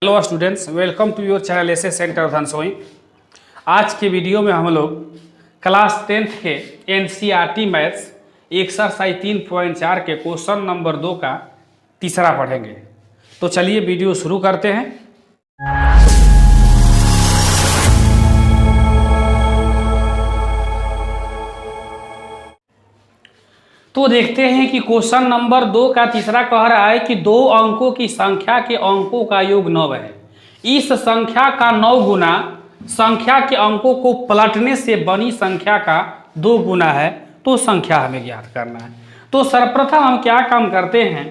Hello students, welcome to your channel SS centre Dhansoi. आज के video में हम लोग क्लास 10th के एनसीईआरटी मैथ्स एक्सरसाइज 3.4 के क्वेश्चन नंबर 2 का तीसरा पढ़ेंगे। तो चलिए वीडियो शुरू करते हैं। तो देखते हैं कि क्वेश्चन नंबर 2 का तीसरा कह रहा है कि 2 अंकों की संख्या के अंकों का योग 9 है। इस संख्या का 9 गुना संख्या के अंकों को पलटने से बनी संख्या का 2 गुना है, तो संख्या हमें ज्ञात करना है। तो सर्वप्रथम हम क्या काम करते हैं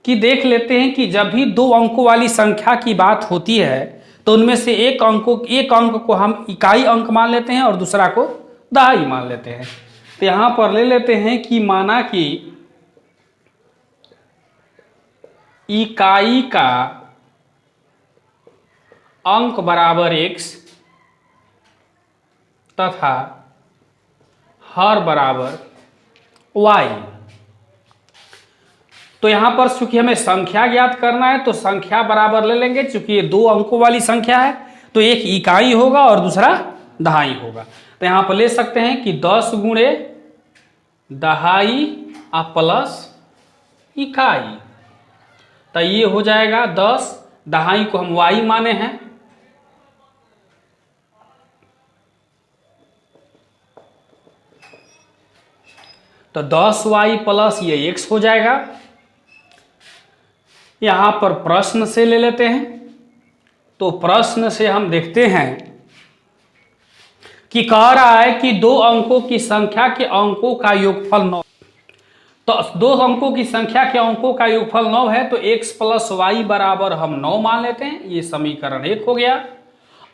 कि देख लेते हैं कि जब भी 2 अंकों वाली संख्या की बात होती है तो उनमें से एक अंक को हम इकाई अंक मान लेते हैं और दूसरा को दहाई मान लेते हैं। तो यहां पर ले लेते हैं कि माना कि इकाई का अंक बराबर x तथा हर बराबर y। तो यहां पर चूंकि हमें संख्या ज्ञात करना है तो संख्या बराबर ले लेंगे। चूंकि ये 2 अंकों वाली संख्या है तो एक इकाई होगा और दूसरा दहाई होगा। तो यहां पर ले सकते हैं कि 10 गुणे दहाई प्लस इकाई, तो ये हो जाएगा 10। दहाई को हम y माने हैं, तो 10y प्लस ये x हो जाएगा। यहां पर प्रश्न से ले लेते हैं। तो प्रश्न से हम देखते हैं कि कह रहा है कि 2 अंकों की संख्या के अंकों का योगफल 9। तो 2 अंकों की संख्या के अंकों का योगफल 9 है, तो x प्लस वाई बराबर हम 9 मान लेते हैं। ये समीकरण 1 हो गया।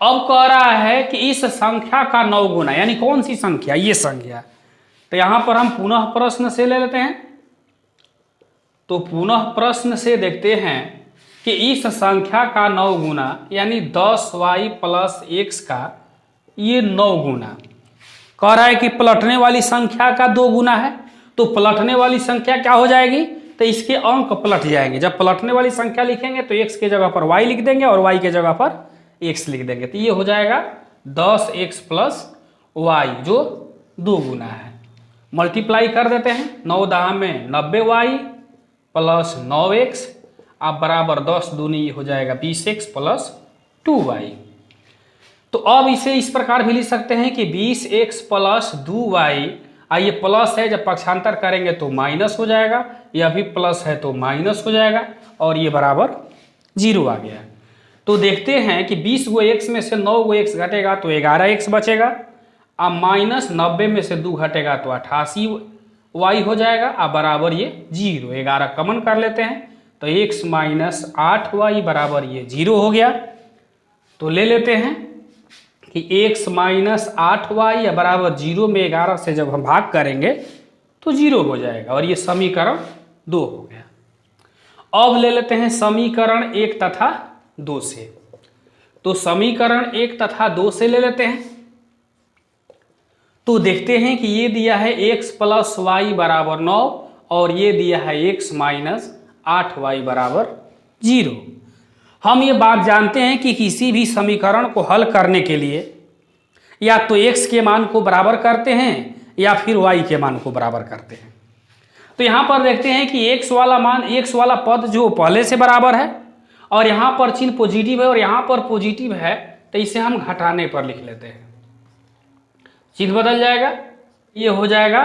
अब कह रहा है कि इस संख्या का 9 गुना, यानी कौन सी संख्या, ये संख्या। तो यहां पर हम पुनः प्रश्न से ले लेते हैं। तो पुनः प्रश्न से देखते हैं कि इस संख्या का 9 गुना यानी 10y प्लस x का ये 9 गुना। कह रहा है कि पलटने वाली संख्या का 2 गुना है, तो पलटने वाली संख्या क्या हो जाएगी, तो इसके अंक पलट जाएंगे। जब पलटने वाली संख्या लिखेंगे तो x के जगह पर y लिख देंगे और y के जगह पर x लिख देंगे। तो ये हो जाएगा 10x प्लस y जो 2 गुना है। मल्टीप्लाई कर देते हैं। 9 दहा में 90y प्लस 9x अब बराबर 10 दूनी हो जाएगा 20x प्लस 2y। तो अब इसे इस प्रकार भी लिख सकते हैं कि 20x प्लस 2y, ये प्लस है, जब पक्षांतर करेंगे तो माइनस हो जाएगा, यह भी प्लस है तो माइनस हो जाएगा और ये बराबर 0 आ गया। तो देखते हैं कि 20 गो x में से 9 गो x घटेगा तो 11x बचेगा। अब माइनस 90 में से 2 घटेगा तो 88y हो जाएगा। अब बराबर ये 0, 11 कॉमन कर लेते हैं तो x माइनस 8y बराबर ये 0 हो गया। तो ले लेते हैं कि x माइनस 8y बराबर 0 में 11 से जब हम भाग करेंगे तो 0 हो जाएगा और ये समीकरण 2 हो गया। अब ले लेते हैं समीकरण 1 तथा 2 से। तो समीकरण 1 तथा 2 से ले लेते हैं। तो देखते हैं कि ये दिया है x प्लस वाई बराबर 9 और ये दिया है x माइनस 8y बराबर 0। हम ये बात जानते हैं कि किसी भी समीकरण को हल करने के लिए या तो x के मान को बराबर करते हैं या फिर y के मान को बराबर करते हैं। तो यहाँ पर देखते हैं कि x वाला पद जो पहले से बराबर है और यहाँ पर चिन्ह पॉजिटिव है और यहाँ पर पॉजिटिव है, तो इसे हम घटाने पर लिख लेते हैं। चिन्ह बदल जाएगा, ये हो जाएगा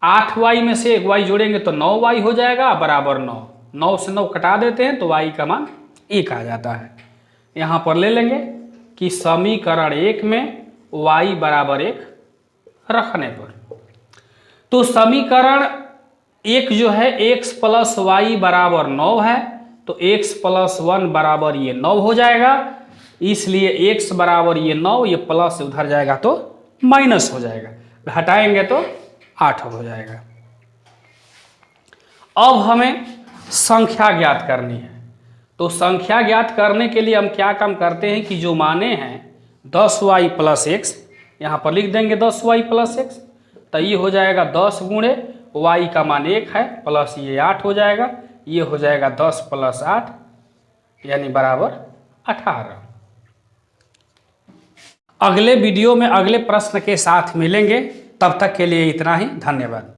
8y में से 1y जोड़ेंगे तो 9y हो जाएगा बराबर 9। 9 से 9 कटा देते हैं तो y का मान 1 आ जाता है। यहाँ पर ले लेंगे कि समीकरण 1 में y बराबर 1 रखने पर, तो समीकरण 1 जो है x प्लस वाई बराबर 9 है, तो x प्लस 1 बराबर ये 9 हो जाएगा। इसलिए x बराबर ये 9, ये प्लस उधर जाएगा तो माइनस हो जाएगा, घटाएंगे तो 8 हो जाएगा। अब हमें संख्या ज्ञात करनी है। तो संख्या ज्ञात करने के लिए हम क्या काम करते हैं कि जो माने हैं 10y प्लस x, यहाँ पर लिख देंगे 10y प्लस x। तो ये हो जाएगा 10 गुणे y का मान 1 है प्लस ये 8 हो जाएगा, ये हो जाएगा 10 प्लस 8 यानी बराबर 18। अगले वीडियो में अगले प्रश्न के साथ मिलेंगे, तब तक के लिए इतना ही, धन्यवाद।